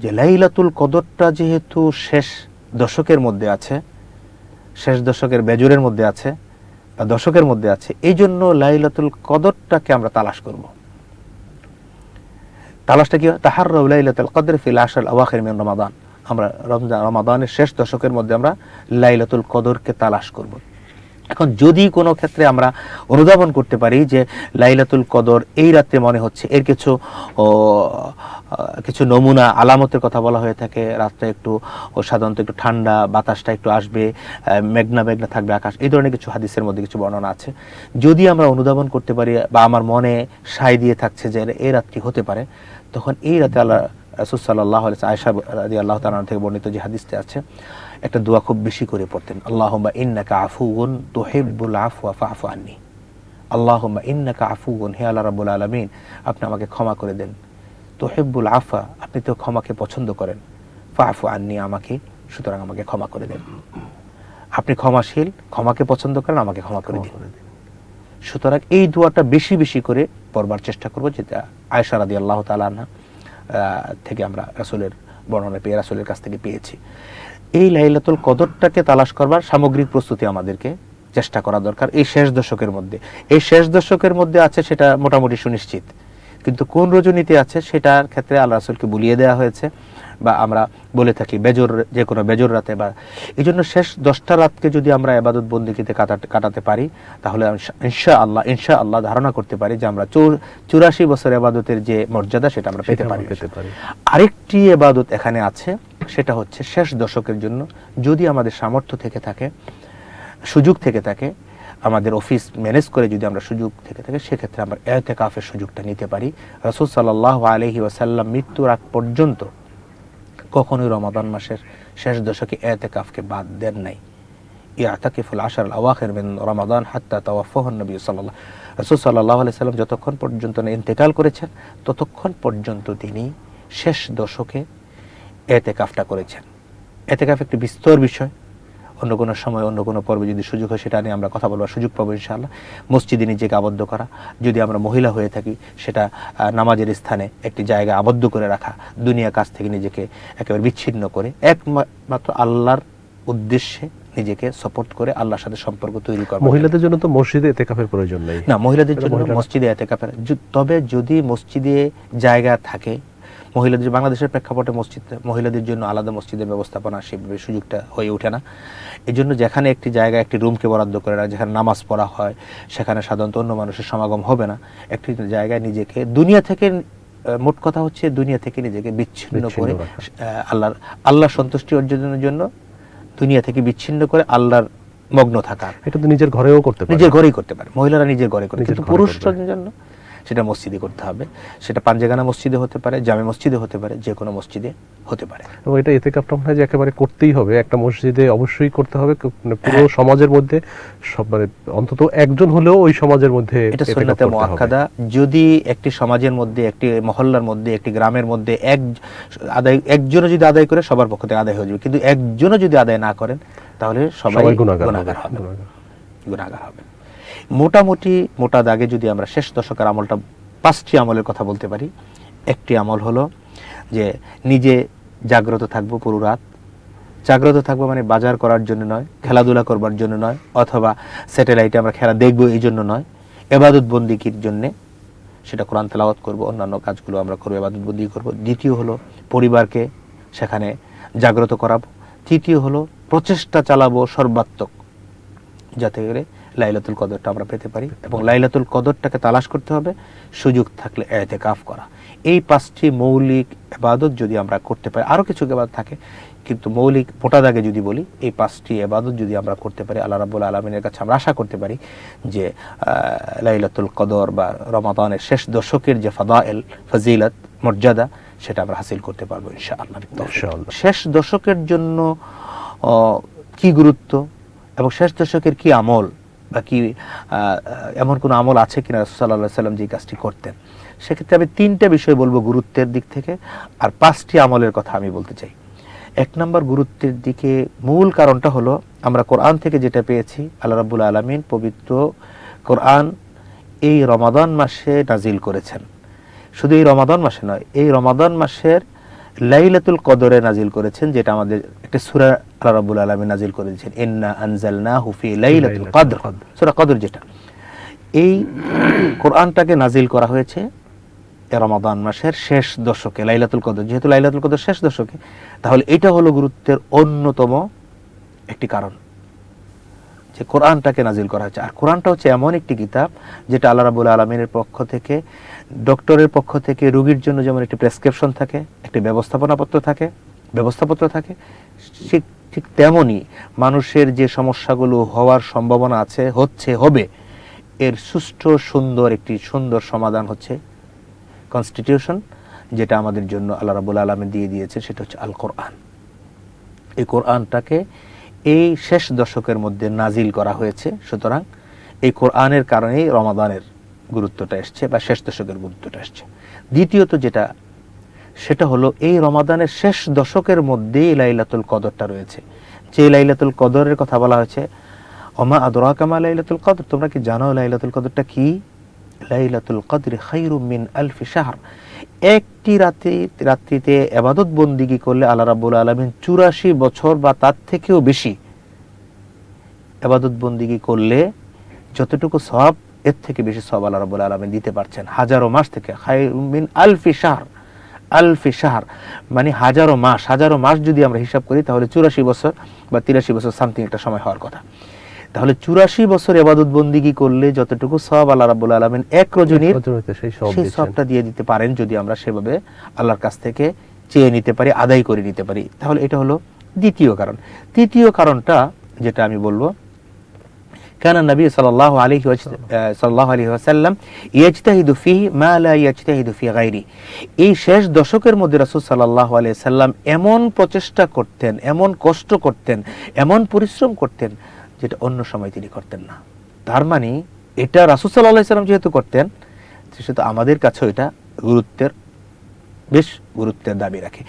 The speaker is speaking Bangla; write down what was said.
যে লাইলাতুল কদরটা যেহেতু শেষ দশকের মধ্যে আছে, শেষ দশকের বেজরের মধ্যে আছে বা দশকের মধ্যে আছে, এই জন্য লাইলাতুল কদরটাকে আমরা তালাশ করব। তালাশটা কি হয়? তাহাররাউ লাইলাতুল কদর ফিল আশর আওয়াখির মিন রমাদান। আমরা রমাদানের শেষ দশকের মধ্যে আমরা লাইলাতুল কদরকে তালাশ করব। এখন যদি কোনো ক্ষেত্রে আমরা অনুধাবন করতে পারি যে লাইলাতুল কদর এই রাতে মনে হচ্ছে, এর কিছু নমুনা আলামতের কথা বলা হয়ে থাকে। রাতটা একটু সাধারণত একটু ঠান্ডা, বাতাসটা একটু আসবে, মেঘনা মেঘনা থাকবে আকাশ, এই ধরনের কিছু হাদিসের মধ্যে কিছু বর্ণনা আছে। যদি আমরা অনুধাবন করতে পারি বা আমার মনে সায় দিয়ে থাকছে যে এই রাতটি হতে পারে, তখন এই রাতে আল্লাহ রাসূল সাল্লাল্লাহু আলাইহি ওয়াসাল্লাম আয়েশা রাদিয়াল্লাহু তাআলা থেকে বর্ণিত যে হাদিসটি আছে, একটা দোয়া খুব বেশি করে পড়তেন, আল্লাহুম্মা ইন্নাকা আফুউন তুহিব্বুল আফওয়া ফা'ফু আন্নী। আল্লাহুম্মা ইন্নাকা আফুউন, হে আল্লাহ রাব্বুল আলামিন, আপনি আমাকে ক্ষমা করে দেন। তুহিব্বুল আফা, আপনি তো ক্ষমাকে পছন্দ করেন। ফা'ফু আন্নী, সুতরাং আমাকে ক্ষমা করে দেন। আপনি ক্ষমাশীল, ক্ষমাকে পছন্দ করেন, আমাকে ক্ষমা করে দিন। সুতরাং এই দোয়াটা বেশি বেশি করে পড়বার চেষ্টা করব, যেটা আয়েশা রাদিয়াল্লাহু তাআলা আনহা থেকে আমরা রাসূলের বর্ণনা পেয়ে, রাসূলের কাছ থেকে পেয়েছি। এই লাইলাতুল কদরটাকে তালাশ করবার সামগ্রিক প্রস্তুতি আমাদেরকে চেষ্টা করা দরকার এই শেষ দশকের মধ্যে। এই শেষ দশকের মধ্যে আছে সেটা মোটামুটি সুনিশ্চিত, কিন্তু কোন রজনীতে আছে সেটার ক্ষেত্রে আল্লাহ রাসূলকে বলিয়ে দেওয়া হয়েছে, বা আমরা বলে থাকি বেজর, যে কোনো বেজর রাতে। বা এই জন্য শেষ 10টা রাতকে যদি আমরা ইবাদত বন্দেগীতে কাটাতে পারি, তাহলে ইনশাআল্লাহ ধারণা করতে পারি যে আমরা 84 বছর ইবাদতের যে মর্যাদা সেটা আমরা পেতে পারি। আরেকটি ইবাদত এখানে আছে, সেটা হচ্ছে শেষ দশকের জন্য যদি আমাদের সামর্থ্য থেকে থাকে, সুযোগ থেকে থাকে, আমাদের অফিস ম্যানেজ করে যদি আমরা সুযোগ থেকে থাকে, সেক্ষেত্রে আমরা ইতিকাফের সুযোগটা নিতে পারি। রাসূল সাল্লাল্লাহু আলাইহি ওয়াসাল্লাম মৃত্যুর আগ পর্যন্ত কখনোই রমাদান মাসের শেষ দশকে ইতিকাফকে বাদ দেন নাই। ইয়াতাকিফুল আশর আওয়াখির মিন রমাদান হাত্তা তাওয়াফাহু নবী রাসূল সাল্লাল্লাহু আলাইহি ওয়াসাল্লাম যতক্ষণ পর্যন্ত ইন্তেকাল করেছেন, ততক্ষণ পর্যন্ত তিনি শেষ দশকে ইতিকাফটা করেছেন। ইতিকাফ একটি বিস্তর বিষয়, অন্য কোনো সময় অন্য কোনো পর্বে যদি সুযোগ হয় সেটা নিয়ে আমরা কথা বলবার সুযোগ পাবো ইনশাআল্লাহ। মসজিদে নিজেকে আবদ্ধ করা, যদি আমরা মহিলা হয়ে থাকি সেটা নামাজের স্থানে একটি জায়গা আবদ্ধ করে রাখা, দুনিয়া কাজ থেকে নিজেকে একেবারে বিচ্ছিন্ন করে একমাত্র আল্লাহর উদ্দেশ্যে নিজেকে সাপোর্ট করে আল্লাহর সাথে সম্পর্ক তৈরি করা। মহিলাদের জন্য তো মসজিদে ইতিকাফের প্রয়োজন নেই না, মহিলাদের জন্য মসজিদে ইতিকাফের, তবে যদি মসজিদে জায়গা থাকে, মহিলাদের বাংলাদেশের প্রেক্ষাপটে মহিলাদের জন্য আলাদা মসজিদের ব্যবস্থাপনা সেভাবে সুযোগটা হয়ে ওঠে না। এই জন্য যেখানে একটি জায়গা, একটি রুমকে বরাদ্দ করে না, যেখানে নামাজ পড়া হয়, সেখানে সাধারণত অন্য মানুষের সমাগম হবে না, একটি জায়গায় নিজেকে দুনিয়া থেকে, মোট কথা হচ্ছে দুনিয়া থেকে নিজেকে বিচ্ছিন্ন করে আল্লাহর সন্তুষ্টি অর্জনের জন্য দুনিয়া থেকে বিচ্ছিন্ন করে আল্লাহর মগ্ন থাকা। এটা তো নিজের ঘরেও করতে পারে, নিজের ঘরেই করতে পারে, মহিলারা নিজের ঘরে করতে, কিন্তু পুরুষদের জন্য সেটা মসজিদে করতে হবে। সেটা পাঞ্জেগানা মসজিদে হতে পারে, জামে মসজিদে হতে পারে, যে কোনো মসজিদে হতে পারে। এবং এটা ইতিকাফটা মনে হয় যে একেবারে করতেই হবে, একটা মসজিদে অবশ্যই করতে হবে, পুরো সমাজের মধ্যে সব, মানে অন্তত একজন হলেও ওই সমাজের মধ্যে এটা সুন্নাতে মুআক্কাদা। যদি একটি সমাজের মধ্যে, একটি মহল্লার মধ্যে, একটি গ্রামের মধ্যে একজনও যদি আদায় করে সবার পক্ষ থেকে আদায় হয়ে যাবে, কিন্তু একজনও যদি আদায় না করেন তাহলে সবাই গুনাহগার হবে। মোটামুটি মোটা দাগে যদি আমরা শেষ দশকের আমলটা, 5টি আমলের কথা বলতে পারি। একটি আমল হলো যে নিজে জাগ্রত থাকবো, পুরো রাত জাগ্রত থাকবো, মানে বাজার করার জন্য নয়, খেলাধুলা করবার জন্য নয়, অথবা স্যাটেলাইটে আমরা খেলা দেখবো এই জন্য নয়, ইবাদত বন্দেগীর জন্যে, সেটা কোরআন তেলাওয়াত করবো, অন্যান্য কাজগুলো আমরা করবো, ইবাদত বন্দেগী করবো। দ্বিতীয় হলো পরিবারকে সেখানে জাগ্রত করাবো। তৃতীয় হলো প্রচেষ্টা চালাবো সর্বাত্মক, যাতে করে লাইলাতুল কদরটা আমরা পেতে পারি। এবং লাইলাতুল কদরটাকে তালাশ করতে হবে, সুযোগ থাকলে ইতিকাফ করা। এই 5টি মৌলিক ইবাদত যদি আমরা করতে পারি, আরো কিছু ইবাদত থাকে, কিন্তু মৌলিক মোটা দাগে যদি বলি, এই 5টি ইবাদত যদি আমরা করতে পারি, আল্লাহ রাব্বুল আলামিনের কাছে আমরা আশা করতে পারি যে লাইলাতুল কদর বা রমাদানের শেষ দশকের যে ফজিলত, মর্যাদা, সেটা আমরা হাসিল করতে পারবো ইনশাআল্লাহ। শেষ দশকের জন্য কি গুরুত্ব এবং শেষ দশকের কি আমল বা কি এমন কোন আমল আছে কিনা রাসূল সাল্লাল্লাহু আলাইহি ওয়াসাল্লাম যে কাজটি করতেন, সেক্ষেত্রে আমি 3টা বিষয় বলবো গুরুত্বের দিক থেকে, আর 5টি আমলের কথা আমি বলতে চাই। 1 নম্বর গুরুত্বের দিকে মূল কারণটা হলো, আমরা কোরআন থেকে যেটা পেয়েছি, আল্লাহ রাব্বুল আলামিন পবিত্র কোরআন এই রমাদান মাসে নাজিল করেছেন। শুধু এই রমাদান মাসে নয়, এই রমাদান মাসের লাইলাতুল কদরে নাজিল করেছেন, যেটা আমাদের একটা সূরা আল্লাহ রাব্বুল আলামিন নাজিল করে দিয়েছেন, ইন্না আনজালনাহু ফি লাইলাতুল কদর, সূরা কদর যেটা। এই কোরআনটাকে নাজিল করা হয়েছে রমাদান মাসের শেষ দশকে, লাইলাতুল কদর, যেহেতু লাইলাতুল কদর শেষ দশকে, তাহলে এটা হলো গুরুত্বের অন্যতম একটি কারণ যে কোরআনটাকে নাজিল করা হয়েছে। আর কোরআনটা হচ্ছে এমন একটি কিতাব যেটা আল্লাহ রাব্বুল আলামিনের পক্ষ থেকে, ডক্টরের পক্ষ থেকে রোগীর জন্য যেমন একটি প্রেসক্রিপশন থাকে, একটি ব্যবস্থাপত্র থাকে, ঠিক তেমনি মানুষের যে সমস্যাগুলো হওয়ার সম্ভাবনা আছে, হবে, এর সুষ্ঠু একটি সুন্দর সমাধান হচ্ছে কনস্টিটিউশন, যেটা আমাদের জন্য আল্লাহ রাব্বুল আলামিন দিয়ে দিয়েছে, সেটা হচ্ছে আল কোরআন। এই কোরআনটাকে এই শেষ দশকের মধ্যে নাজিল করা হয়েছে। সুতরাং এই কোরআনের কারণেই রমাদানের গুরুত্বটা এসছে বা শেষ দশকের গুরুত্বটা এসছে। দ্বিতীয়ত যেটা, সেটা হলো এই রমাদানের শেষ দশকের মধ্যেই লাইলাতুল কদরটা রয়েছে। যে লাইলাতুল কদরের কথা বলা হয়েছে, ওমা আদরাকা মা লাইলাতুল কদর, তোমরা কি জানো লাইলাতুল কদরটা কি? লাইলাতুল কদরি খায়রুম মিন আলফি শাহর, একটি রাত্রিতে ইবাদত বন্দিগি করলে আল্লাহ রাব্বুল আলামিন 84 বছর বা তার থেকেও বেশি ইবাদত বন্দিগি করলে যতটুকু সওয়াব, এর থেকে বেশি সওয়াব আল্লাহ রাব্বুল আলামিন দিতে পারছেন হাজারো মাস থেকে। খায়রুম মিন আলফি শাহর মানে হাজারো মাস যদি আমরা হিসাব করি, তাহলে 84 বছর বা 83 বছর সামথিং একটা সময় হওয়ার কথা। তাহলে 84 বছর ইবাদত বন্দিগি করলে যতটুকু সওয়াব আল্লাহ রাব্বুল আলামিন এক রজনীর সেই সওয়াবটা দিয়ে দিতে পারেন, যদি আমরা সেভাবে আল্লাহর কাছ থেকে চেয়ে নিতে পারি, আদায় করে নিতে পারি। তাহলে এটা হলো দ্বিতীয় কারণ। তৃতীয় কারণটা যেটা আমি বলবো, কানা নবী সাল্লাল্লাহু আলাইহি ওয়াসাল্লাম ইয়াজতাহিদু ফিহি মা লা ইয়াজতাহিদু ফি গায়রি, এই শেষ দশকের মধ্যে রাসূল সাল্লাল্লাহু আলাইহি ওয়াসাল্লাম এমন প্রচেষ্টা করতেন, এমন কষ্ট করতেন, এমন পরিশ্রম করতেন, যেটা অন্য সময় তিনি করতেন না। তার মানে এটা রাসূল সাল্লাল্লাহু আলাইহি ওয়াসাল্লাম যেহেতু করতেন, সেটা আমাদের কাছেও এটা বেশ গুরুত্বের দাবি রাখে।